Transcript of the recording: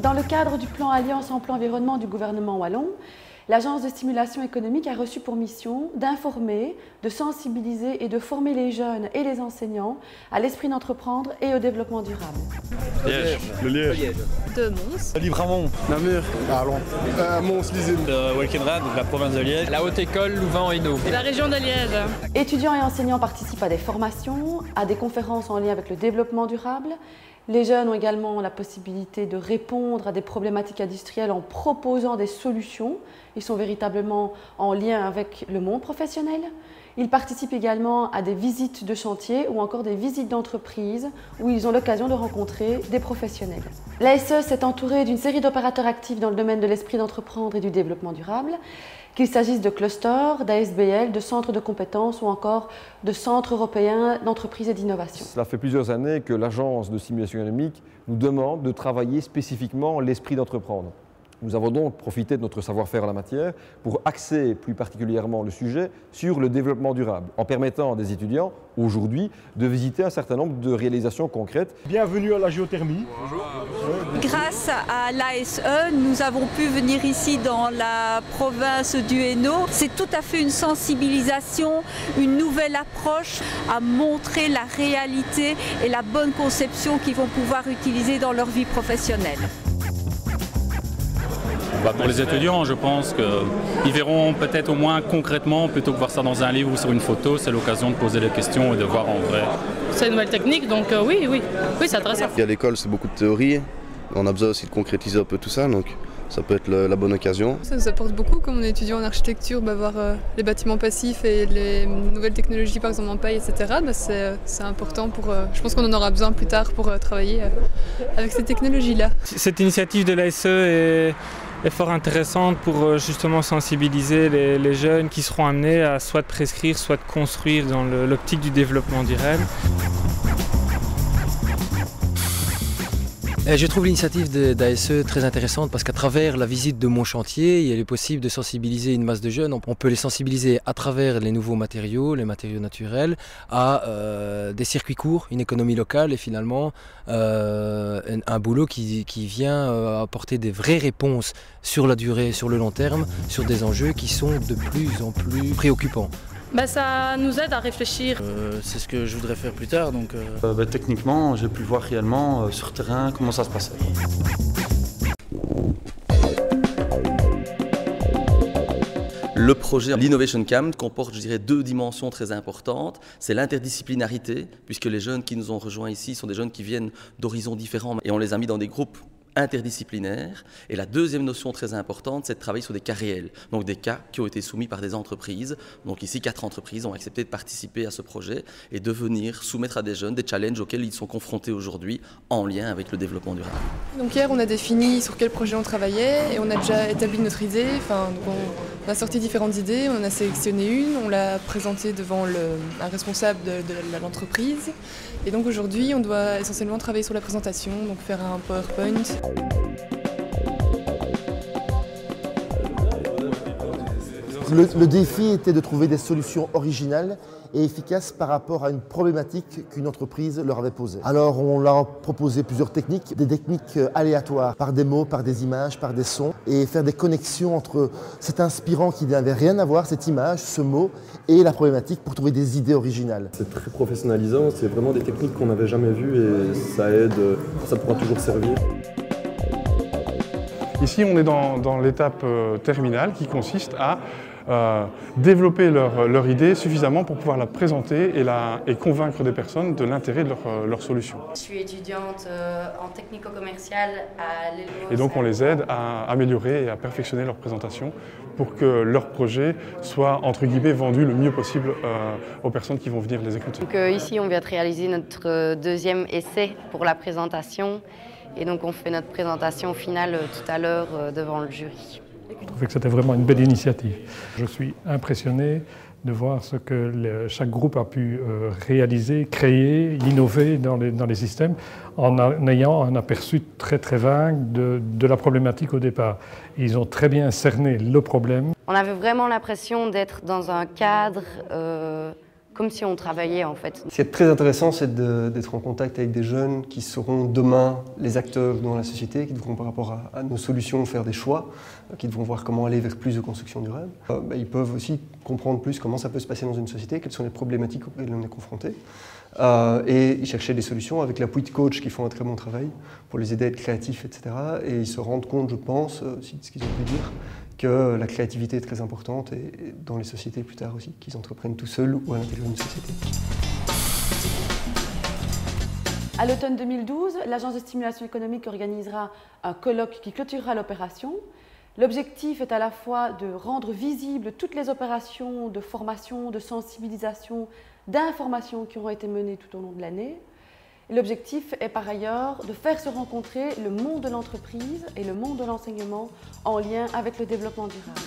Dans le cadre du plan Alliance Emploi-Environnement du gouvernement wallon, l'Agence de stimulation économique a reçu pour mission d'informer, de sensibiliser et de former les jeunes et les enseignants à l'esprit d'entreprendre et au développement durable. Liège. Le Liège. De Mons. Livramont. Namur. Arlon. Mons-Lizine. De Walkenrad, la province de Liège. La Haute École Louvain-Hainaut. La région de Liège. Étudiants et enseignants participent à des formations, à des conférences en lien avec le développement durable. Les jeunes ont également la possibilité de répondre à des problématiques industrielles en proposant des solutions. Ils sont véritablement en lien avec le monde professionnel. Ils participent également à des visites de chantier ou encore des visites d'entreprise où ils ont l'occasion de rencontrer des professionnels. L'ASE s'est entourée d'une série d'opérateurs actifs dans le domaine de l'esprit d'entreprendre et du développement durable, qu'il s'agisse de clusters, d'ASBL, de centres de compétences ou encore de centres européens d'entreprise et d'innovation. Cela fait plusieurs années que l'Agence de stimulation économique nous demande de travailler spécifiquement l'esprit d'entreprendre. Nous avons donc profité de notre savoir-faire en la matière pour axer plus particulièrement le sujet sur le développement durable, en permettant à des étudiants, aujourd'hui, de visiter un certain nombre de réalisations concrètes. Bienvenue à la géothermie. Bonjour. Grâce à l'ASE, nous avons pu venir ici dans la province du Hainaut. C'est tout à fait une sensibilisation, une nouvelle approche à montrer la réalité et la bonne conception qu'ils vont pouvoir utiliser dans leur vie professionnelle. Pour les étudiants, je pense qu'ils verront peut-être au moins concrètement, plutôt que voir ça dans un livre ou sur une photo, c'est l'occasion de poser des questions et de voir en vrai. C'est une nouvelle technique, donc oui, c'est intéressant. À l'école, c'est beaucoup de théorie. On a besoin aussi de concrétiser un peu tout ça, donc ça peut être la bonne occasion. Ça nous apporte beaucoup, comme on est étudiant en architecture, voir les bâtiments passifs et les nouvelles technologies, par exemple en paille, etc. C'est important pour. Je pense qu'on en aura besoin plus tard pour travailler avec ces technologies-là. Cette initiative de l'ASE est fort intéressante pour justement sensibiliser les jeunes qui seront amenés à soit prescrire, soit construire dans l'optique du développement durable. Je trouve l'initiative d'ASE très intéressante parce qu'à travers la visite de mon chantier, il est possible de sensibiliser une masse de jeunes. On peut les sensibiliser à travers les nouveaux matériaux, les matériaux naturels, à des circuits courts, une économie locale et finalement un boulot qui vient apporter des vraies réponses sur la durée, sur le long terme, sur des enjeux qui sont de plus en plus préoccupants. Ça nous aide à réfléchir. C'est ce que je voudrais faire plus tard. Donc, Techniquement, j'ai pu voir réellement sur terrain comment ça se passait. Le projet l'Innovation Camp comporte, je dirais, deux dimensions très importantes. C'est l'interdisciplinarité, puisque les jeunes qui nous ont rejoints ici sont des jeunes qui viennent d'horizons différents et on les a mis dans des groupes interdisciplinaires. Et la deuxième notion très importante, c'est de travailler sur des cas réels, donc des cas qui ont été soumis par des entreprises. Donc ici, 4 entreprises ont accepté de participer à ce projet et de venir soumettre à des jeunes des challenges auxquels ils sont confrontés aujourd'hui en lien avec le développement durable. Donc hier, on a défini sur quel projet on travaillait et on a déjà établi notre idée. On a sorti différentes idées, on en a sélectionné une, on l'a présentée devant un responsable de l'entreprise. Et donc aujourd'hui, on doit essentiellement travailler sur la présentation, donc faire un PowerPoint. Le défi était de trouver des solutions originales et efficaces par rapport à une problématique qu'une entreprise leur avait posée. Alors on leur a proposé plusieurs techniques, des techniques aléatoires, par des mots, par des images, par des sons, et faire des connexions entre cet inspirant qui n'avait rien à voir, cette image, ce mot, et la problématique pour trouver des idées originales. C'est très professionnalisant, c'est vraiment des techniques qu'on n'avait jamais vues et ça aide, ça pourra toujours servir. Ici, on est dans l'étape terminale qui consiste à développer leur idée suffisamment pour pouvoir la présenter et convaincre des personnes de l'intérêt de leur solution. Je suis étudiante en technico-commercial à l'ELO. Et donc on les aide à améliorer et à perfectionner leur présentation pour que leur projet soit entre guillemets vendu le mieux possible aux personnes qui vont venir les écouter. Donc, ici on vient de réaliser notre deuxième essai pour la présentation et donc on fait notre présentation finale tout à l'heure devant le jury. Je trouvais que c'était vraiment une belle initiative. Je suis impressionné de voir ce que chaque groupe a pu réaliser, créer, innover dans les systèmes en ayant un aperçu très très vague de la problématique au départ. Ils ont très bien cerné le problème. On avait vraiment l'impression d'être dans un cadre comme si on travaillait en fait. Ce qui est très intéressant, c'est d'être en contact avec des jeunes qui seront demain les acteurs dans la société, qui devront par rapport à nos solutions faire des choix, qui devront voir comment aller vers plus de construction durable. Ils peuvent aussi comprendre plus comment ça peut se passer dans une société, quelles sont les problématiques auxquelles on est confronté, et chercher des solutions avec l'appui de coachs qui font un très bon travail pour les aider à être créatifs, etc. Et ils se rendent compte, je pense, aussi de ce qu'ils ont pu dire, que la créativité est très importante et dans les sociétés plus tard aussi, qu'ils entreprennent tout seuls ou à l'intérieur d'une société. À l'automne 2012, l'Agence de stimulation économique organisera un colloque qui clôturera l'opération. L'objectif est à la fois de rendre visibles toutes les opérations de formation, de sensibilisation, d'information qui auront été menées tout au long de l'année. L'objectif est par ailleurs de faire se rencontrer le monde de l'entreprise et le monde de l'enseignement en lien avec le développement durable.